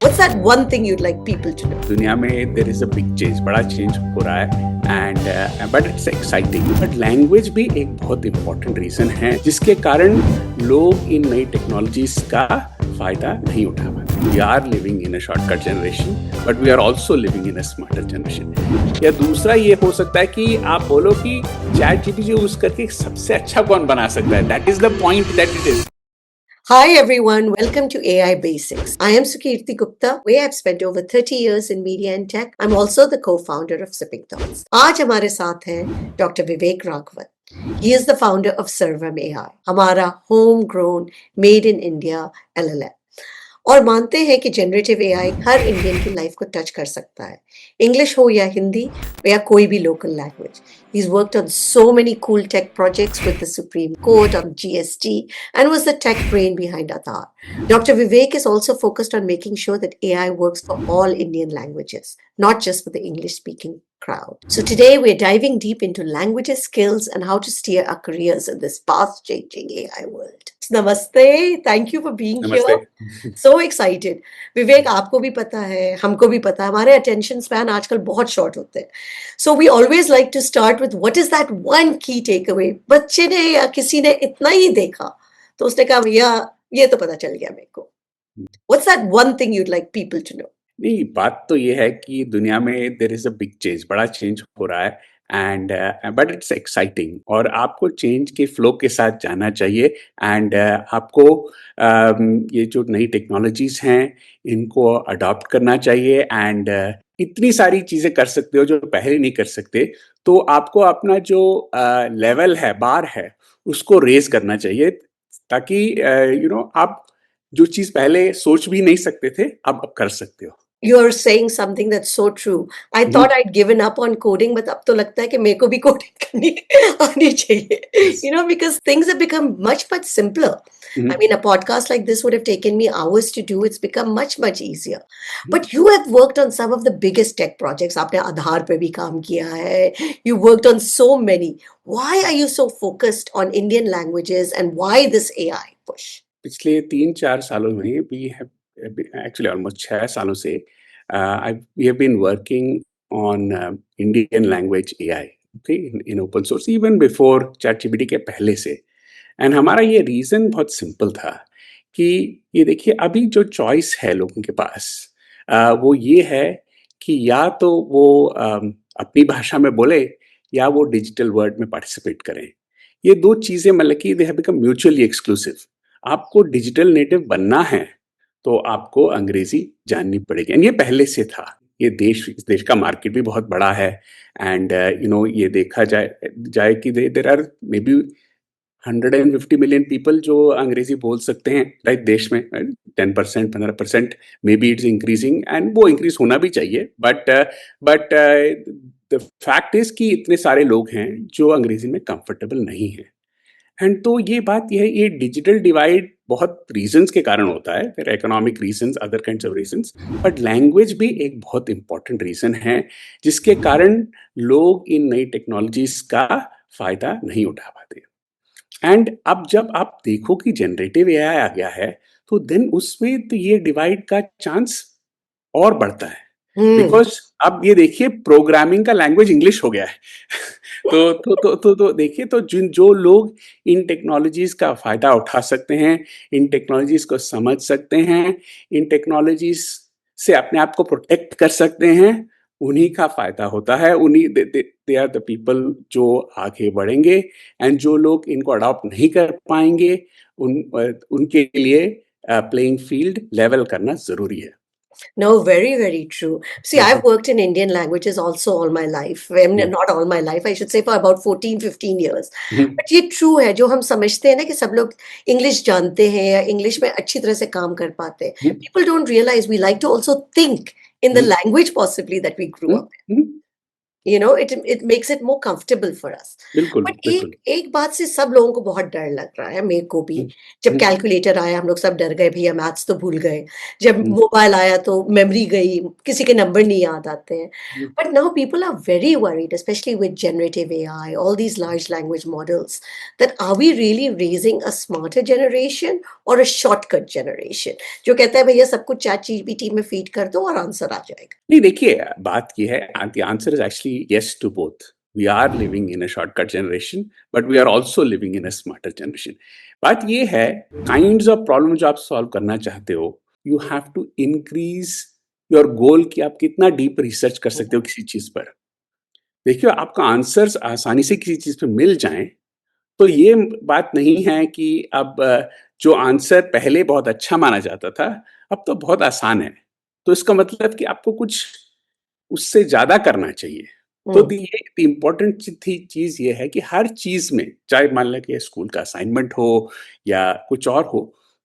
What's that one thing you'd like people to know? दुनिया में there is a big change, बड़ा change हो रहा है and but it's exciting. But language भी एक बहुत इंपॉर्टेंट रीजन है जिसके कारण लोग इन नई टेक्नोलॉजीज का फायदा नहीं उठा पाते। We are living in a shortcut generation but we are also living in a smarter generation. या दूसरा ये हो सकता है कि आप बोलो कि चैट जीपीटी यूज करके सबसे अच्छा कौन बना सकता है। That is the point that it is. Hi everyone, welcome to AI Basics. I am Sukirti Gupta, where I've spent over 30 years in media and tech. I'm also the co-founder of Sipping Thoughts. आज हमारे साथ हैं Dr. Vivek Raghavan. He is the founder of Servam AI, हमारा homegrown, made in India LLM. और मानते हैं कि generative AI हर Indian की लाइफ को टच कर सकता है, इंग्लिश हो या हिंदी या कोई भी local language. He's worked on so many cool tech projects with the Supreme Court on GST and was the tech brain behind Aadhaar. Dr. Vivek is also focused on making sure that AI works for all Indian languages, not just for the English-speaking crowd. So today we're diving deep into languages, skills, and how to steer our careers in this fast-changing AI world. Namaste. Thank you for being नमस्ते। here. So excited. विवेक, आपको भी पता है, हमको भी पता है, हमारे अटेंशन स्पैन आजकल बहुत शॉर्ट होते हैं। So we always like to start with what is that one key take away. बच्चे ने या किसी ने इतना ही देखा तो उसने कहा भैया ये तो पता चल गया मेरे को। What's that one thing you'd like people to know? नहीं, बात तो ये है कि दुनिया में there is a big change, बड़ा चेंज हो रहा है एंड बट इट्स एक्साइटिंग। और आपको चेंज के फ्लो के साथ जाना चाहिए एंड आपको ये जो नई टेक्नोलॉजीज हैं इनको अडॉप्ट करना चाहिए एंड इतनी सारी चीज़ें कर सकते हो जो पहले नहीं कर सकते। तो आपको अपना जो लेवल है, बार है, उसको रेज करना चाहिए ताकि आप जो चीज़ पहले सोच भी नहीं सकते थे अब कर सकते हो। You're saying something that's so true. I thought I'd given up on coding, but अब तो लगता है कि मेरे को भी coding करनी आनी चाहिए. Yes. Because things have become much, much simpler. I mean, a podcast like this would have taken me hours to do. It's become much, much easier. But you have worked on some of the biggest tech projects. आपने आधार पे भी काम किया है. You worked on so many. Why are you so focused on Indian languages and why this AI push? पिछले 3-4 सालों में we have actually almost 6 सालों से we have been working on Indian language AI, okay, in open source even before ChatGPT के पहले से। And हमारा ये रीज़न बहुत सिंपल था कि ये देखिए अभी जो चॉइस है लोगों के पास वो ये है कि या तो वो अपनी भाषा में बोले या वो डिजिटल वर्ल्ड में पार्टिसिपेट करें। ये 2 चीज़ें मतलब कि they have become mutually exclusive. आपको डिजिटल नेटिव बनना है तो आपको अंग्रेजी जाननी पड़ेगी एंड ये पहले से था। ये इस देश का मार्केट भी बहुत बड़ा है एंड ये देखा जाए कि there are may be 150 million people जो अंग्रेजी बोल सकते हैं राइट देश में। 10% 15% may be it's increasing and वो इंक्रीज होना भी चाहिए बट द फैक्ट इज कि इतने सारे लोग हैं जो अंग्रेजी में कंफर्टेबल नहीं है। एंड तो ये बात ये है, ये डिजिटल डिवाइड बहुत रीजंस के कारण होता है, फिर economic reasons, other kinds of reasons, but language भी एक बहुत इंपॉर्टेंट रीजन है जिसके कारण लोग इन नई टेक्नोलॉजीज का फायदा नहीं उठा पाते। एंड अब जब आप देखो कि जनरेटिव एआई आ गया है तो देन उसमें तो ये डिवाइड का चांस और बढ़ता है बिकॉज अब ये देखिए प्रोग्रामिंग का लैंग्वेज इंग्लिश हो गया है। तो देखिए तो जो लोग इन टेक्नोलॉजीज का फायदा उठा सकते हैं, इन टेक्नोलॉजीज को समझ सकते हैं, इन टेक्नोलॉजीज से अपने आप को प्रोटेक्ट कर सकते हैं, उन्हीं का फायदा होता है। उन्हीं दे आर द पीपल जो आगे बढ़ेंगे एंड जो लोग इनको अडॉप्ट नहीं कर पाएंगे उनके लिए प्लेइंग फील्ड लेवल करना जरूरी है। No, very, very true. See, I've worked in Indian languages also all my life. I mean, not all my life, I should say for about 14, 15 years. But ये true है, जो हम समझते हैं ना कि सब लोग इंग्लिश जानते हैं या इंग्लिश में अच्छी तरह से काम कर पाते हैं. People don't realize we like to also think in the language possibly that we grew up in. it makes it more comfortable for us. बिल्कुल, बट बिल्कुल। एक बात से सब लोगों को बहुत डर लग रहा है, मेरे को भी। हुँ, जब हुँ, कैलकुलेटर आया हम लोग सब डर गए, भैया मैथ्स तो भूल गए। जब हुँ, मोबाइल आया तो मेमोरी गई, किसी के नंबर नहीं याद आते हैं। Hmm, but now people are very worried, specially with generative AI, all these large language models, that are we really raising a smarter generation और अ शॉर्टकट जनरेशन जो कहता है भैया सब कुछ चैट जीपीटी में फीड कर दो और आंसर आ जाएगा। नहीं देखिए, बात ये है, the answer is actually yes to both. We are living in a shortcut generation, but we are also living in a smarter generation. बात ये है, काइंड्स ऑफ प्रॉब्लम जो आप सॉल्व करना चाहते हो, you have to increase your goal कि आप कितना डीप रिसर्च कर सकते हो किसी चीज़ पर। देखिए, आपका आंसर्स आसानी से किसी चीज़ पे मिल जाएँ, तो ये बात नहीं है कि अब जो आंसर पहले बहुत अच्छा माना जाता था, अब तो बहुत आसान है। तो इसका मतलब कि आपको कुछ उससे ज़्यादा करना चाहिए। तो हम्म, द इम्पोर्टेंट चीज़ ये है कि हर चीज़ में, चाहे मान लें कि स्कूल का असाइनमेंट हो या कुछ और हो,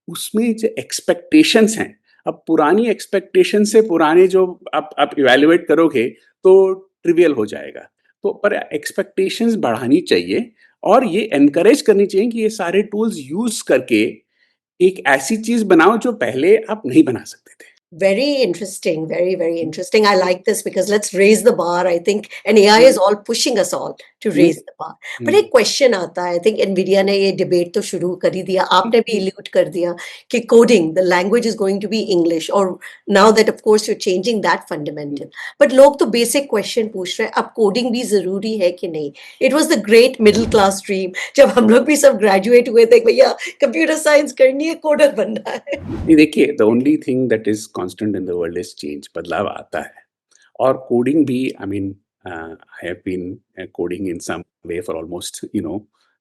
उसमें जो एक्सपेक्टेशंस हैं, अब पुरानी एक्सपेक्टेशन से पुराने जो आप इवैल्यूएट करोगे, तो ट्रिवियल हो जाएगा। तो पर एक्सपेक्टेशंस बढ़ानी चाहिए और ये एनकरेज करनी चाहिए कि ये सारे टूल्स यूज़ करके एक ऐसी चीज़ बनाओ जो पहले आप नहीं बना सकते थे। very interesting, very, very interesting. I like this because let's raise the bar. I think, and AI hmm, is all pushing us all to hmm, raise the bar. Hmm, But एक क्वेश्चन आता है, I think Nvidia ने ये debate तो शुरू कर ही दिया, हुँ, आपने भी इल्यूट कर दिया कि coding the language is going to be English, और now that of course you changing that hmm. Fundamental. But लोग तो बेसिक क्वेश्चन पूछ रहे हैं, अब कोडिंग भी जरूरी है कि नहीं? It was the great middle class dream, जब हम लोग भी सब ग्रेजुएट हुए थे, भैया कंप्यूटर साइंस करनी है, कोडर बनना है। नहीं देखिए, the only thing that is constant in the world is change, बदलाव आता है। और कोडिंग भी, I mean, I have been coding in some way for almost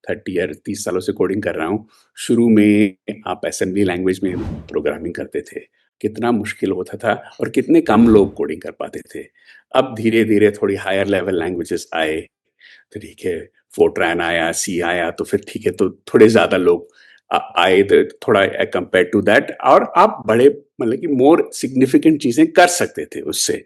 30 या 30 सालों से कोडिंग कर रहा हूँ। शुरू में आप असेंबली लैंग्वेज में प्रोग्रामिंग करते थे, कितना मुश्किल होता था और कितने कम लोग कोडिंग कर पाते थे। अब धीरे-धीरे थोड़ी हायर लेवल लैंग्वेजेस आए, तो ठीक है, फोर्ट्रान आया, सी आया, तो फिर ठीक है, तो थोड़े ज़्यादा लोग आए, तो थोड़ा कंपेयर टू दैट, और आप बड़े मतलब कि मोर सिग्निफिकेंट चीज़ें कर सकते थे उससे।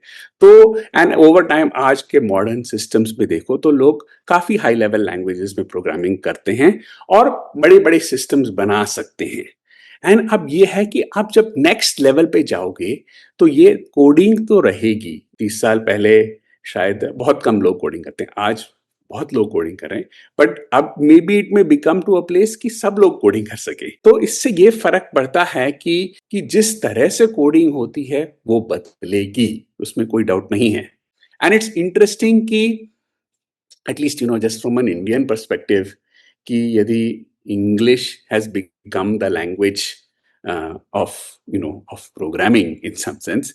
तो एंड ओवर टाइम आज के मॉडर्न सिस्टम्स में देखो तो लोग काफ़ी हाई लेवल लैंग्वेजेस में प्रोग्रामिंग करते हैं और बड़े-बड़े सिस्टम्स बना सकते हैं। एंड अब ये है कि आप जब नेक्स्ट लेवल पे जाओगे, तो ये कोडिंग तो रहेगी। 30 साल पहले शायद बहुत कम लोग कोडिंग करते हैं, आज बहुत लोग कोडिंग कर रहे हैं, बट अब मे बी इट में बिकम टू अ प्लेस कि सब लोग कोडिंग कर सके। तो इससे ये फर्क पड़ता है कि जिस तरह से कोडिंग होती है वो बदलेगी, उसमें कोई डाउट नहीं है। एंड इट्स इंटरेस्टिंग कि at least just from an Indian perspective, कि यदि English has become the language of of programming in some sense,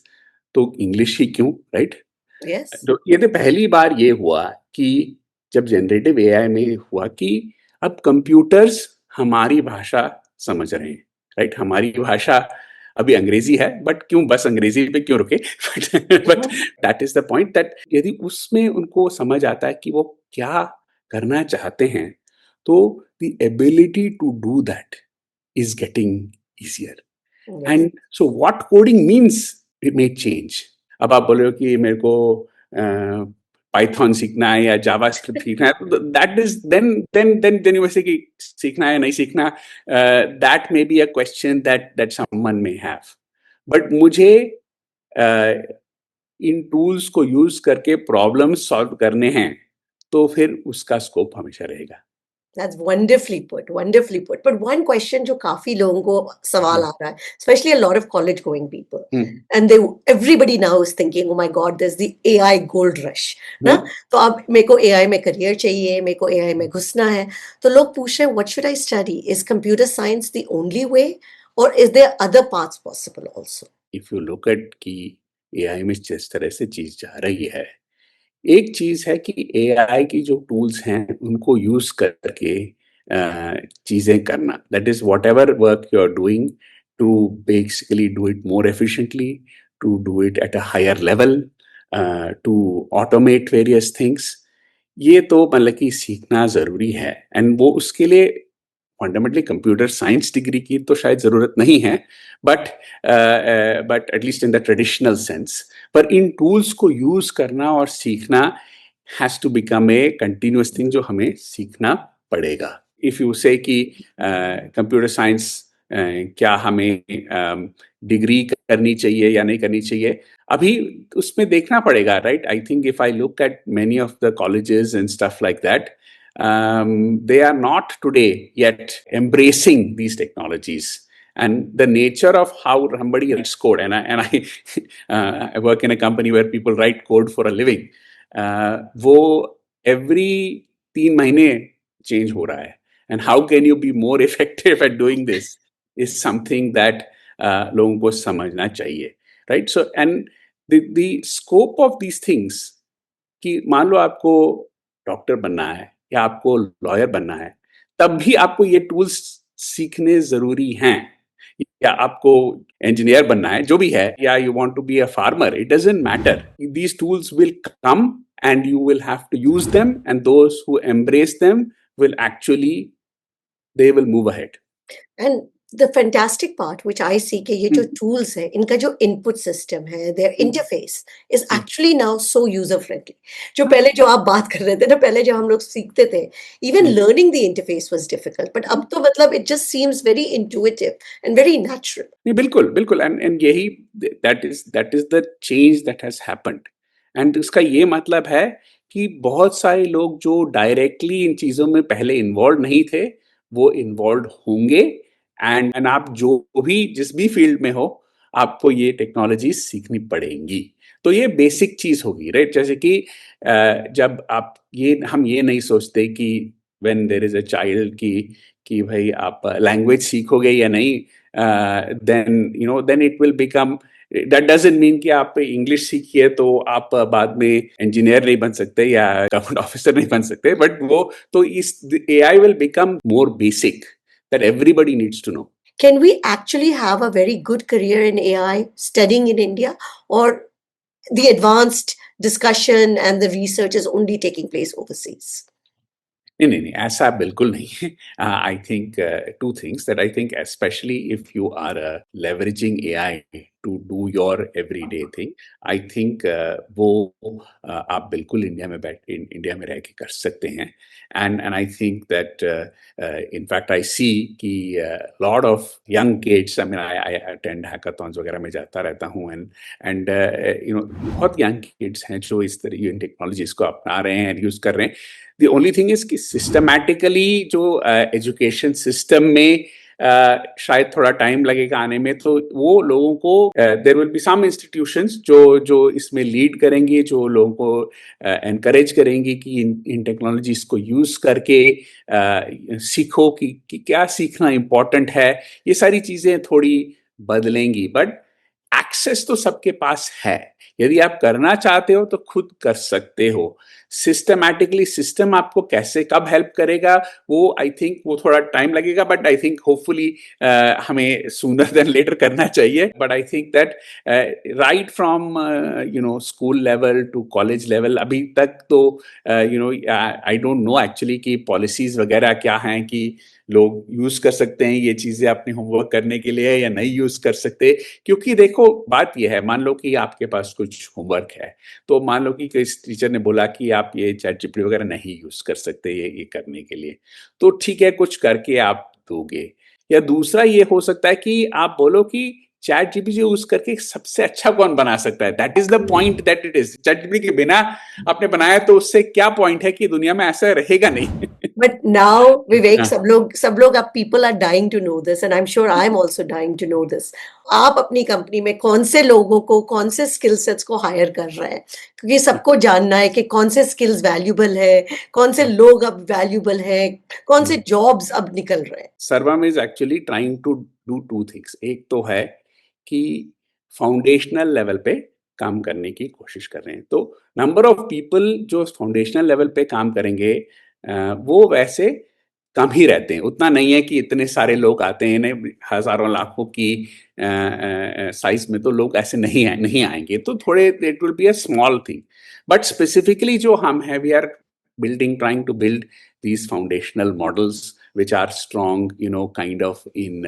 तो इंग्लिश ही क्यों, राइट? यस। तो ये तो पहली बार ये हुआ कि जब जनरेटिव एआई में हुआ कि अब कंप्यूटर्स हमारी भाषा समझ रहे हैं, राइट? हमारी भाषा अभी अंग्रेजी है, बट क्यों बस अंग्रेजी पे क्यों रुके? But that is the point, that यदि उसमें उनको समझ आता है कि वो क्या करना चाहते हैं, तो the ability to do that is getting easier. Yes. And so what coding means, it may change. अब आप बोल रहे हो कि मेरे को पाइथन सीखना है या जावास्क्रिप्ट सीखना है, तो दैट इज देन यू से कि सीखना है नहीं सीखना, that may be a question that someone may have. But मुझे uh, इन टूल्स को यूज करके प्रॉब्लम सॉल्व करने हैं, तो फिर उसका स्कोप हमेशा रहेगा। That's wonderfully put, wonderfully put. But one question जो काफी लोगों को सवाल हम्म, आ रहा है, especially a lot of college going people, hmm, and everybody now is thinking, oh my God, there's the AI gold rush, ना? हम्म, तो अब मेरे को AI में करियर चाहिए, मेरे को AI में घुसना है, तो लोग पूछ रहे हैं, what should I study? Is computer science the only way, or is there other paths possible also? If you look at कि एआई में जिस तरह से चीज जा रही है, एक चीज है कि एआई की जो टूल्स हैं उनको यूज करके चीजें करना, that is whatever work you are doing, to basically do it more efficiently, to do it at a higher level, to automate various things. ये तो मतलब कि सीखना जरूरी है, एंड वो उसके लिए फंडामेंटली कंप्यूटर साइंस डिग्री की तो शायद ज़रूरत नहीं है, but but at least in the traditional sense, पर इन टूल्स को यूज़ करना और सीखना has to become a continuous thing जो हमें सीखना पड़ेगा. If you say कि कंप्यूटर साइंस क्या हमें डिग्री करनी चाहिए या नहीं करनी चाहिए, अभी उसमें देखना पड़ेगा, right? I think if I look at many of the colleges and stuff like that, they are not today yet embracing these technologies and the nature of how somebody writes code. I work in a company where people write code for a living. वो every 3 महीने change हो रहा है. And how can you be more effective at doing this is something that लोगों को समझना चाहिए, right? So and the scope of these things, कि मान लो आपको डॉक्टर बनना है या आपको लॉयर बनना है, तब भी आपको ये टूल्स सीखने जरूरी हैं. या आपको इंजीनियर बनना है, जो भी है, या you want to be a farmer, it doesn't matter. These tools will come and you will have to use them, and those who embrace them will actually, they will move ahead. And the fantastic part which I see कि ये जो tools है, इनका जो input system है, their interface is actually now so user friendly. जो पहले जो आप बात कर रहे थे ना, पहले जब हम लोग सीखते थे, even learning the interface was difficult. But अब तो मतलब it just seems very intuitive and very natural. नहीं, बिल्कुल बिल्कुल. and यही that is the change that has happened. and इसका ये मतलब है कि बहुत सारे लोग जो डायरेक्टली इन चीजों में पहले इन्वॉल्व नहीं थे, वो इन्वॉल्व होंगे. एंड आप जो भी जिस भी फील्ड में हो, आपको ये टेक्नोलॉजी सीखनी पड़ेंगी. तो ये बेसिक चीज होगी, राइट? जैसे कि जब आप हम ये नहीं सोचते कि when there is a child कि भाई आप लैंग्वेज सीखोगे या नहीं, then it will become, that doesn't mean कि आप इंग्लिश सीखिए तो आप बाद में इंजीनियर नहीं बन सकते या गवर्नमेंट ऑफिसर नहीं बन सकते. बट वो तो इस AI will become more basic that everybody needs to know. Can we actually have a very good career in AI studying in India, or the advanced discussion and the research is only taking place overseas? नहीं, ऐसा बिल्कुल नहीं है. I think two things that I think, specially if you are leveraging AI to do your everyday thing, I think वो आप बिल्कुल India में रह के कर सकते हैं. And I think that in fact I see कि lot of young kids, I attend hackathons वगैरह में जाता रहता हूँ, एंड बहुत यंग किड्स हैं जो इस तरह इन टेक्नोलॉजीज को अपना रहे हैं, यूज कर रहे हैं. The only thing is कि सिस्टमैटिकली जो एजुकेशन सिस्टम में शायद थोड़ा टाइम लगेगा आने में, तो वो लोगों को there will be some institutions जो इसमें लीड करेंगे, जो लोगों को एनकरेज करेंगे कि इन टेक्नोलॉजीज को यूज करके सीखो कि क्या सीखना इम्पोर्टेंट है. ये सारी चीजें थोड़ी बदलेंगी, बट एक्सेस तो सबके पास है. यदि आप करना चाहते हो तो खुद कर सकते हो. सिस्टमैटिकली सिस्टम आपको कैसे कब हेल्प करेगा, वो आई थिंक वो थोड़ा टाइम लगेगा, बट आई थिंक होपफुली हमें सूनर देन लेटर करना चाहिए. But I think that right from school level to college level, अभी तक तो आई डोंट नो एक्चुअली कि पॉलिसीज वगैरह क्या हैं कि लोग यूज कर सकते हैं ये चीजें अपने होमवर्क करने के लिए या नहीं यूज कर सकते. क्योंकि देखो बात यह है, मान लो कि आपके पास कुछ होमवर्क है, तो मान लो कि किसी टीचर ने बोला कि आप ये ChatGPT वगैरह नहीं यूज कर सकते ये करने के लिए, तो ठीक है, कुछ करके आप दोगे. या दूसरा ये हो सकता है कि आप बोलो कि ChatGPT यूज करके सबसे अच्छा कौन बना सकता है. That is the point that it is. ChatGPT के बिना आपने बनाया तो उससे क्या पॉइंट है कि दुनिया में ऐसा रहेगा नहीं. But now, Vivek, सब लोग अब people are dying to know this, and I'm sure I'm also dying to know this. आप अपनी कंपनी में कौन से लोगों को, कौन से स्किल सेट्स को हायर कर रहे हैं? क्योंकि सबको जानना है कि कौन से स्किल्स वैल्यूबल है, कौन से लोग अब वैल्यूबल हैं, कौन से जॉब्स अब निकल रहे हैं. Sarvam is actually trying to do two things. एक तो है कि फाउंडेशनल लेवल पे काम करने की कोशिश कर रहे हैं. तो नंबर ऑफ पीपल जो फाउंडेशनल लेवल पे काम करेंगे वो वैसे कम ही रहते हैं. उतना नहीं है कि इतने सारे लोग आते हैं, हजारों लाखों की साइज में तो लोग ऐसे नहीं आएंगे. तो थोड़े it will be a small thing. But specifically जो हम है, we are trying to build these foundational models which are strong, kind of in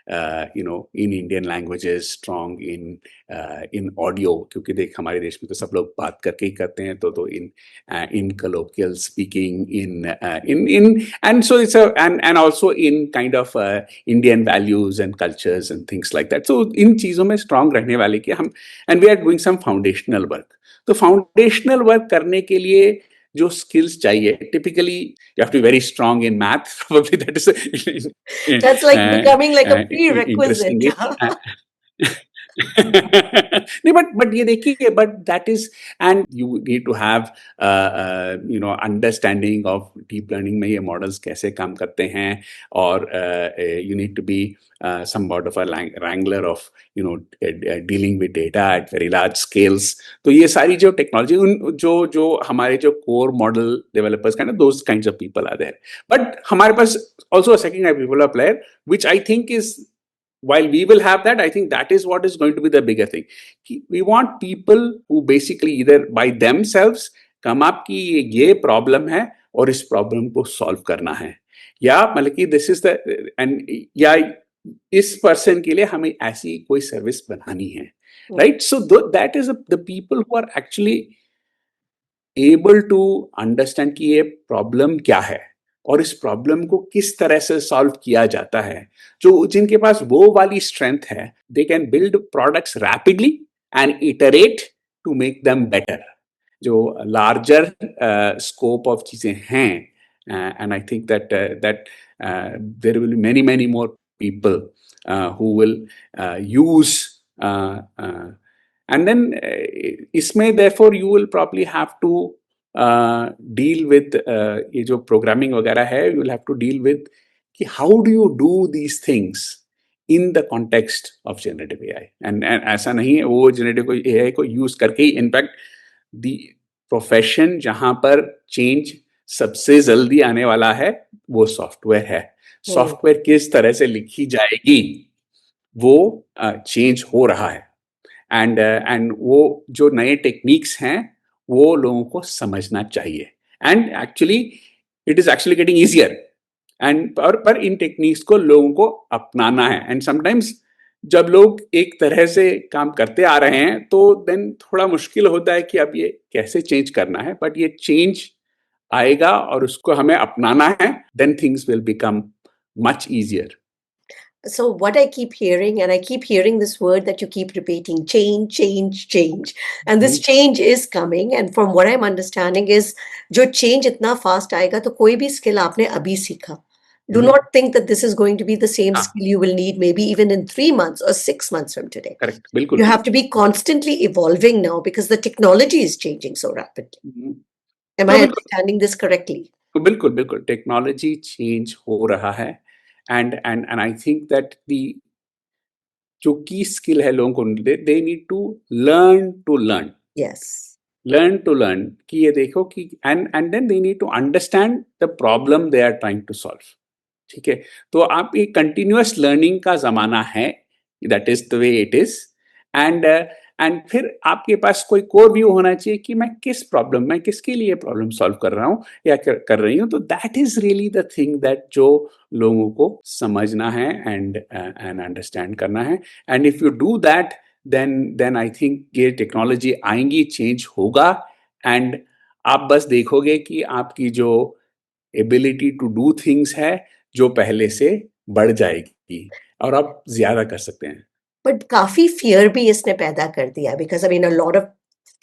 in Indian languages, strong in audio, क्योंकि देख हमारे देश में तो सब लोग बात करके ही करते हैं, तो in colloquial speaking, and so it's and also in kind of Indian values and cultures and things like that. So इन चीजों में strong रहने वाले कि हम, and we are doing some foundational work. तो फाउंडेशनल वर्क करने के लिए जो स्किल्स चाहिए, typically you have to be very strong in math, probably that is That's like becoming like a interesting prerequisite. It नहीं, बट ये देखिए, but that is, and you need to have understanding of deep learning में ये models कैसे काम करते हैं, और you need to be somewhat of a wrangler of dealing with data at very large scales. तो ये सारी जो टेक्नोलॉजी, जो हमारे जो core model developers kind of those kinds of people are there. But हमारे पास also a second type of people are player, which I think is, while we will have that, I think that is what is going to be the bigger thing. We want people who basically either by themselves come up कि ये problem है और इस problem को solve करना है, या मतलब कि दिस इज द, एंड या इस पर्सन के लिए हमें ऐसी कोई सर्विस बनानी है, right? So that is the people who are actually able to understand कि ये प्रॉब्लम क्या है और इस प्रॉब्लम को किस तरह से सॉल्व किया जाता है। जो जिनके पास वो वाली स्ट्रेंथ है, they can build products rapidly and iterate to make them better. जो लार्जर स्कोप ऑफ चीजें हैं, and I think that there will be many more people who will use and then इसमें therefore you will probably have to deal with ये जो programming वगैरह है, you will have to deal with कि how do you do these things in the context of generative AI, and ऐसा नहीं है वो generative AI को use करके ही, इनफैक्ट the profession जहां पर चेंज सबसे जल्दी आने वाला है वो सॉफ्टवेयर है। सॉफ्टवेयर किस तरह से लिखी जाएगी वो चेंज हो रहा है, एंड वो जो नए टेक्निक्स हैं वो लोगों को समझना चाहिए, and actually it is actually getting easier, and पर इन टेक्निक्स को लोगों को अपनाना है। एंड समटाइम्स जब लोग एक तरह से काम करते आ रहे हैं तो देन थोड़ा मुश्किल होता है कि अब ये कैसे चेंज करना है, बट ये चेंज आएगा और उसको हमें अपनाना है, then things will become much easier. So what I keep hearing, and I keep hearing this word that you keep repeating, change, change, change. And this change is coming. And from what I'm understanding is, जो change इतना fast आएगा तो कोई भी skill आपने अभी सीखा. Do not think that this is going to be the same skill you will need maybe even in 3 months or 6 months from today. Correct. बिल्कुल. You have to be constantly evolving now because the technology is changing so rapidly. Am I understanding this correctly? बिल्कुल बिल्कुल, technology change हो रहा है, and I think that the जो की skill है लोगों को, they need to learn Yes. Learn to learn कि ये देखो कि and then they need to understand the problem they are trying to solve. ठीक है, तो आप एक कंटिन्यूअस लर्निंग का जमाना है, that is the way it is, and फिर आपके पास कोई कोर व्यू होना चाहिए कि मैं किस प्रॉब्लम में, किसके लिए प्रॉब्लम सॉल्व कर रहा हूँ या कर रही हूँ। तो that is really the thing that जो लोगों को समझना है एंड अंडरस्टैंड करना है, and if you do that then I think ये टेक्नोलॉजी आएंगी, चेंज होगा, एंड आप बस देखोगे कि आपकी जो एबिलिटी टू डू थिंग्स है जो पहले से बढ़ जाएगी और आप ज्यादा कर सकते हैं। बट काफी फियर भी इसने पैदा कर दिया, because I mean a lot of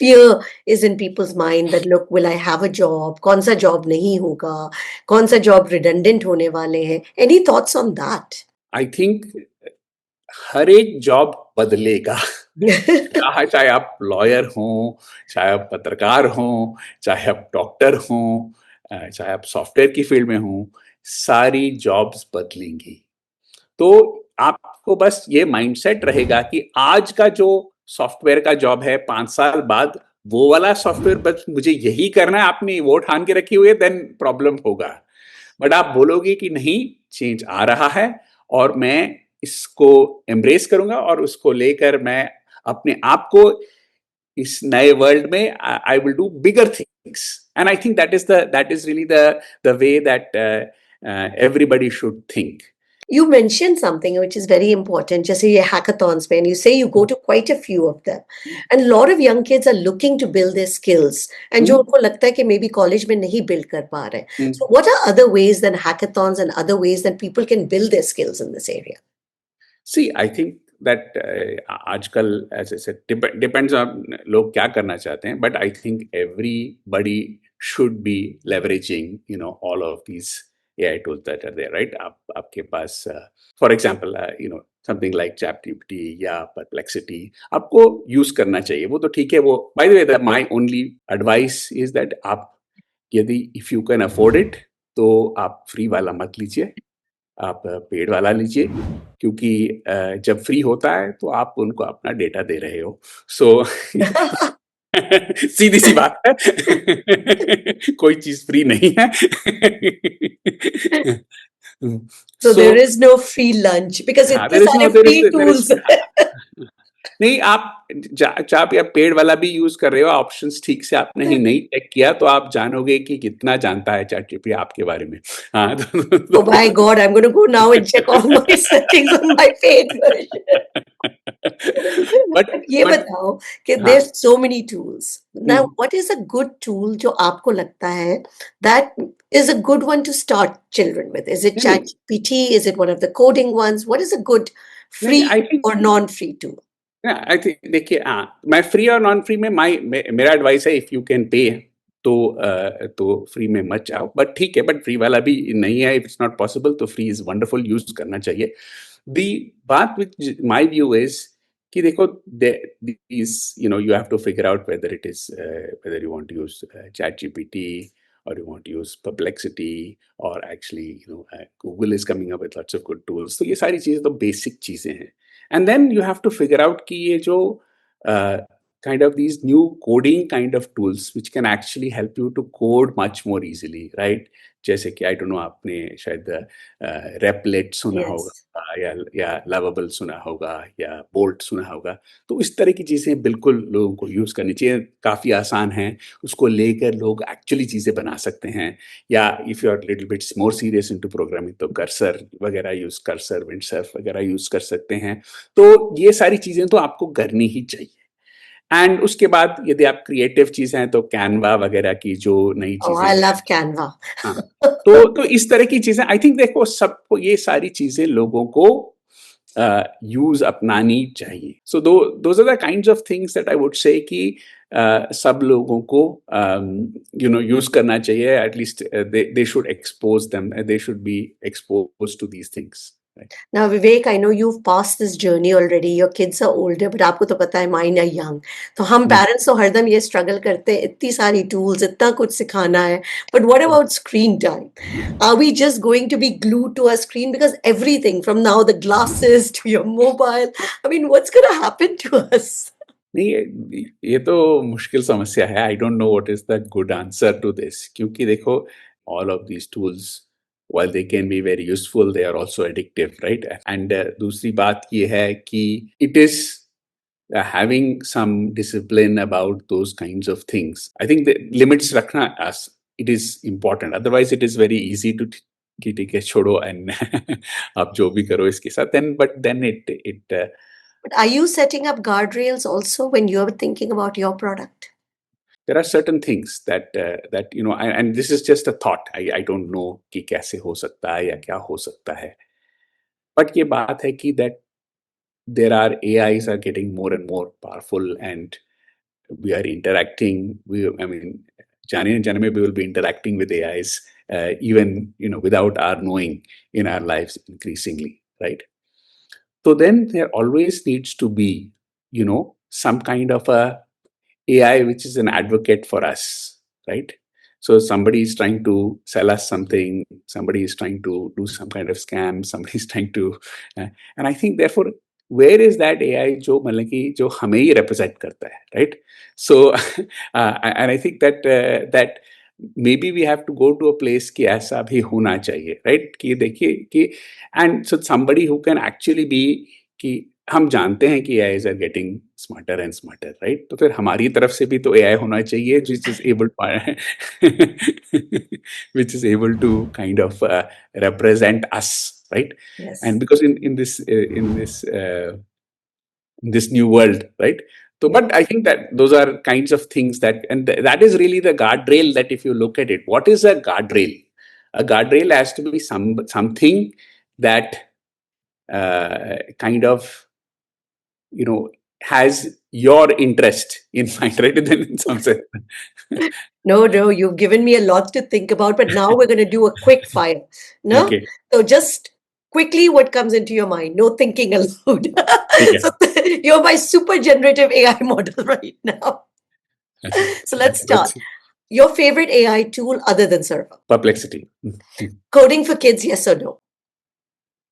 fear is in people's mind that look, will I have a job, कौन सा जॉब नहीं होगा, कौन सा जॉब रिडंडेंट होने वाले हैं। Any thoughts on that? I think हर एक जॉब बदलेगा चाहे आप लॉयर हो, चाहे आप पत्रकार हो, चाहे आप डॉक्टर हो, चाहे आप सॉफ्टवेयर की फील्ड में हो, सारी जॉब्स बदलेंगी। तो आपको बस ये माइंडसेट रहेगा कि आज का जो सॉफ्टवेयर का जॉब है 5 साल बाद वो वाला सॉफ्टवेयर बस मुझे यही करना है, आपने वो ठान के रखी हुई है, देन प्रॉब्लम होगा। बट आप बोलोगे कि नहीं, चेंज आ रहा है और मैं इसको एम्ब्रेस करूंगा और उसको लेकर मैं अपने आप को इस नए वर्ल्ड में I will do bigger things, and I think that is really the way that everybody should think. You mentioned something which is very important, just say hackathons, when you say you go to quite a few of them, and a lot of young kids are looking to build their skills, and जो हम्म, उनको लगता है कि maybe college में नहीं build कर पा रहे. हम्म. So what are other ways than hackathons and other ways that people can build their skills in this area? See, I think that आजकल as I said depends on लोग क्या करना चाहते हैं, but I think everybody should be leveraging all of these AI tools that are there, right? आपके पास for example something like ChatGPT या Perplexity आपको use करना चाहिए, वो तो ठीक है. वो by the way, my only advice is that आप यदि if you can afford it तो आप फ्री वाला मत लीजिए, आप पेड वाला लीजिए, क्योंकि जब फ्री होता है तो आप उनको अपना डेटा दे रहे हो. सो सीधी सी बात है. कोई चीज फ्री नहीं है. So so there is no free lunch because हाँ, इतने सारे free tools हैं. नहीं, आप चाहे आप पेड वाला भी यूज कर रहे हो, ऑप्शंस ठीक से आपने ही नहीं चेक किया तो आप जानोगे कि कितना जानता है चैट जीपीटी आपके बारे में. हाँ, Oh my God, I'm going to go now and check all my settings on my paid version. But But ये बट बताओ कि हाँ. there's so many tools. Now, what is a good tool जो आपको लगता है that is a good one to start children with? Is it नहीं नहीं ChatGPT? Is it one of the coding ones? What is a good नहीं, free I think or non-free tool? I think देखिए, हाँ, मैं free और non free में मेरा advice है, इफ यू कैन पे तो फ्री में मत जाओ. बट ठीक है, बट फ्री वाला भी नहीं है. इफ इट्स नॉट पॉसिबल तो फ्री इज वंडरफुल, यूज करना चाहिए. दी बात विच माई व्यू इज कि देखो, you have to figure out whether it is whether you want to use ChatGPT or you want to use Perplexity, or actually Google is coming up with lots of good tools. तो ये सारी चीजें तो basic चीजें हैं. And then you have to figure out कि ये जो kind of these new coding kind of tools which can actually help you to code much more easily, right? जैसे कि I don't know, आपने शायद Replit सुना Yes. होगा, या Lovable सुना होगा, या Bolt सुना होगा. तो इस तरह की चीजें बिल्कुल लोगों को यूज करनी चाहिए. काफी आसान है, उसको लेकर लोग एक्चुअली चीजें बना सकते हैं. या if you are little bit more serious into programming तो कर्सर वगैरह यूज, कर्सर विंडसर्फ वगैरह यूज कर सकते हैं. तो ये सारी चीजें तो आपको करनी ही चाहिए. एंड उसके बाद यदि आप क्रिएटिव चीजें हैं तो कैनवा वगैरह की जो नई Oh, चीजें I हैं. love Canva. हाँ, तो इस तरह की चीजें आई थिंक देखो, सबको ये सारी चीजें लोगों को यूज अपनानी चाहिए. So those are the kinds of things that I would say कि सब लोगों को यूज करना चाहिए. At least they should expose them, they should be expose to these things. Now, Vivek, I know you've passed this journey already. Your kids are older, but आपको तो पता है mine are young. तो हम parents तो हरदम ये struggle करते हैं, इतनी सारी tools, इतना कुछ सिखाना है. But what about screen time? Are we just going to be glued to a screen? Because everything from now, the glasses to your mobile, I mean, what's going to happen to us? नहीं, ये तो मुश्किल समस्या है. I don't know what is the good answer to this, क्योंकि देखो, all of these tools while they can be very useful, they are also addictive, right? And दूसरी बात ये है कि it is having some discipline about those kinds of things. I think the limits रखना it is important. Otherwise, it is very easy to कि ठीक है, छोड़ो and आप जो भी करो इसके साथ. But then it But are you setting up guardrails also when you're thinking about your product? there are certain things that and this is just a thought. I don't know कि कैसे हो सकता है या क्या हो सकता है. But ये बात है कि that there are AIs are getting more and more powerful, and we are interacting. I mean, जाने न जाने में we will be interacting with AIs even without our knowing in our lives increasingly, right? So then there always needs to be some kind of a AI which is an advocate for us, right? So somebody is trying to sell us something, somebody is trying to do some kind of scam, somebody is trying to, and I think therefore, where is that AI जो मतलब कि जो हमें ही represent करता है, right? So, and I think that maybe we have to go to a place कि ऐसा भी होना चाहिए, right? कि देखिए कि and so somebody who can actually be कि हम जानते हैं कि AIs are getting smarter and smarter, right? तो फिर हमारी तरफ से भी तो AI होना चाहिए which is able which is able to kind of represent us, right? Yes. And because in this new world, right? So, but I think that those are kinds of things that, and that is really the guardrail. That if you look at it, what is a guardrail? A guardrail has to be something that kind of, you know, has your interest in mind, right? Then in some sense. No, you've given me a lot to think about, but now we're going to do a quick fire. No? Okay. So just quickly what comes into your mind. No thinking aloud. ठीक है. So you're my super generative AI model right now. So let's start. Your favorite AI tool other than Server? Perplexity. Coding for kids, yes or no?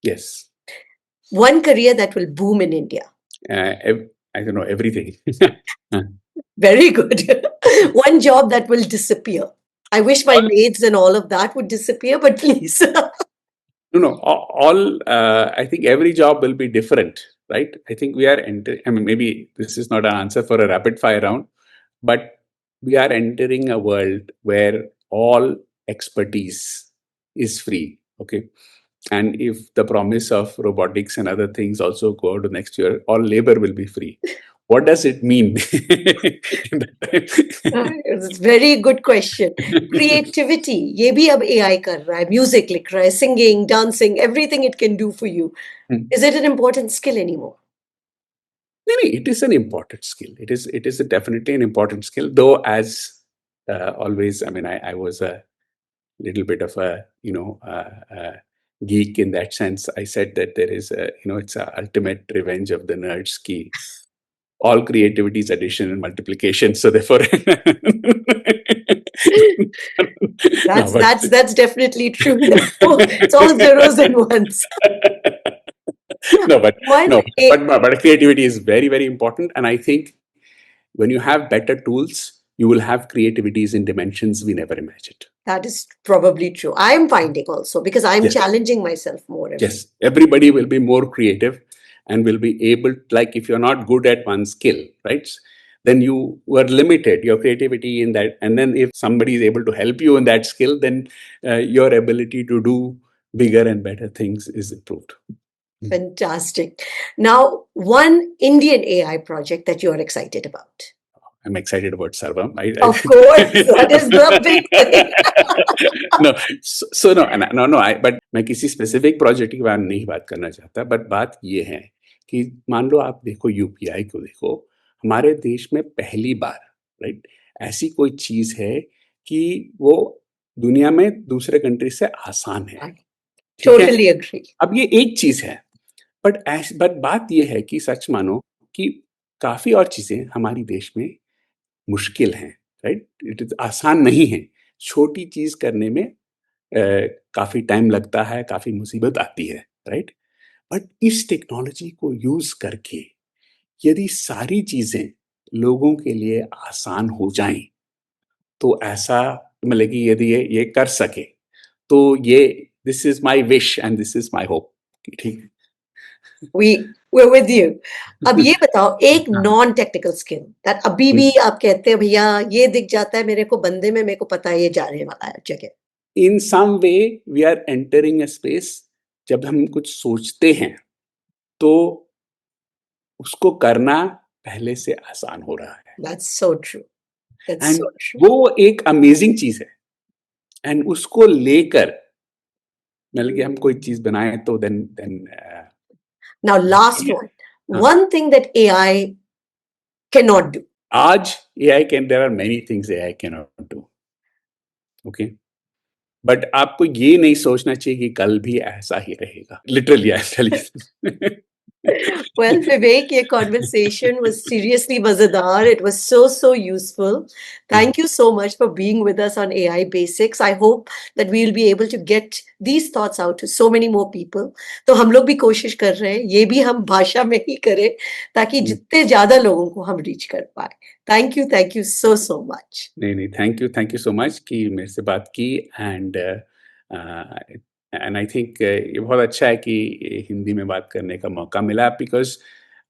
Yes. One career that will boom in India? I don't know, everything. Very good. One job that will disappear? I wish my maids and all of that would disappear, but please. No, all, I think every job will be different, right? I think we are I mean, maybe this is not an answer for a rapid fire round, but we are entering a world where all expertise is free, okay? And if the promise of robotics and other things also go to next year, all labor will be free. What does it mean? It's a very good question. Creativity, ये भी अब AI कर रहा है, music लिख रहा है, singing, dancing, everything it can do for you. Is it an important skill anymore? No, it is an important skill. It is definitely an important skill. Though, as always, I mean, I was a little bit of a geek in that sense. I said that there is a it's a ultimate revenge of the nerds. Ki all creativity is addition and multiplication. So therefore, That's definitely true. It's all zeros and ones. But creativity is very, very important. And I think when you have better tools, you will have creativities in dimensions we never imagined. That is probably true. I am finding also because I'm challenging myself more. Yes, everybody will be more creative and will be able, like if you're not good at one skill, right? Then you were limited, your creativity in that. And then if somebody is able to help you in that skill, then your ability to do bigger and better things is improved. Fantastic. Now, one Indian AI project that you are excited about? I'm excited about Sarvam. Of course, that is the big thing. But मैं किसी specific project के बारे में नहीं बात करना चाहता, but बात ये है कि मान लो आप देखो यूपीआई को देखो, हमारे देश में पहली बार, राइट, ऐसी कोई चीज है कि वो दुनिया में दूसरे कंट्री से आसान है. Totally agree. अब ये एक चीज है, बट बात ये है कि सच मानो कि काफी और चीजें हमारी देश में मुश्किल हैं, राइट? इट इज आसान नहीं है. छोटी चीज करने में काफी टाइम लगता है, काफी मुसीबत आती है, राइट? बट इस टेक्नोलॉजी को यूज करके यदि सारी चीजें लोगों के लिए आसान हो जाएं, तो ऐसा मतलब कि यदि ये कर सके, तो ये this is my wish and this is my hope. ठीक, we're with you. अब ये बताओ एक नॉन टेक्निकल स्किल दैट अभी भी आप कहते हैं भैया ये दिख जाता है मेरे को बंदे में, मेरे को पता है ये जाने वाला है जगह. In some way we are entering a space, जब हम कुछ सोचते हैं तो उसको करना पहले से आसान हो रहा है. That's so true. That's so true. वो एक अमेजिंग चीज है. एंड उसको लेकर मतलब कि हम कोई चीज बनाए तो then Now last one thing that AI cannot do. आज AI can, there are many things AI cannot do. Okay. But आपको ये नहीं सोचना चाहिए कि कल भी ऐसा ही रहेगा. Literally, I tell you. Well, Vivek, your conversation was seriously mazadar. It was so useful. Thank you so much for being with us on AI Basics. I hope that we'll be able to get these thoughts out to so many more people. तो हम लोग भी कोशिश कर रहे हैं, ये भी हम भाषा में ही करें ताकि जितने ज्यादा लोगों को हम रीच कर पाए. Thank you so much. नहीं, thank you so much कि मेरे से बात की. एंड आई थिंक ये बहुत अच्छा है कि हिंदी में बात करने का मौका मिला, बिकॉज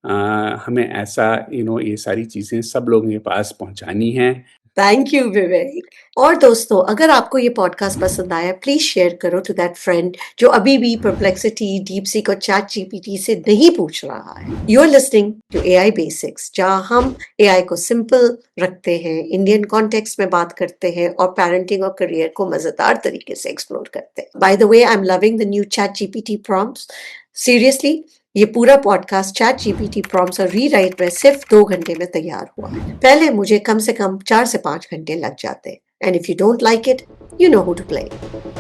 हमें ऐसा ये सारी चीज़ें सब लोगों के पास पहुँचानी हैं। Thank you Vivek. और दोस्तों, अगर आपको ये पॉडकास्ट पसंद आया, प्लीज शेयर करो टू दैट फ्रेंड जो अभी भी परप्लेक्सिटी, डीपसीक और चैट जीपीटी से नहीं पूछ रहा है। You are listening to AI basics, जहां हम एआई को सिंपल रखते हैं, इंडियन कॉन्टेक्स्ट में बात करते हैं और पेरेंटिंग और करियर को मजेदार तरीके से एक्सप्लोर करते हैं। By the way, I am loving the new chat GPT prompts. Seriously, ये पूरा पॉडकास्ट चैट जीपीटी प्रॉम्प्ट्स और रीराइट में सिर्फ 2 घंटे में तैयार हुआ है। पहले मुझे कम से कम 4 से 5 घंटे लग जाते। And if you don't like it, you know who to blame.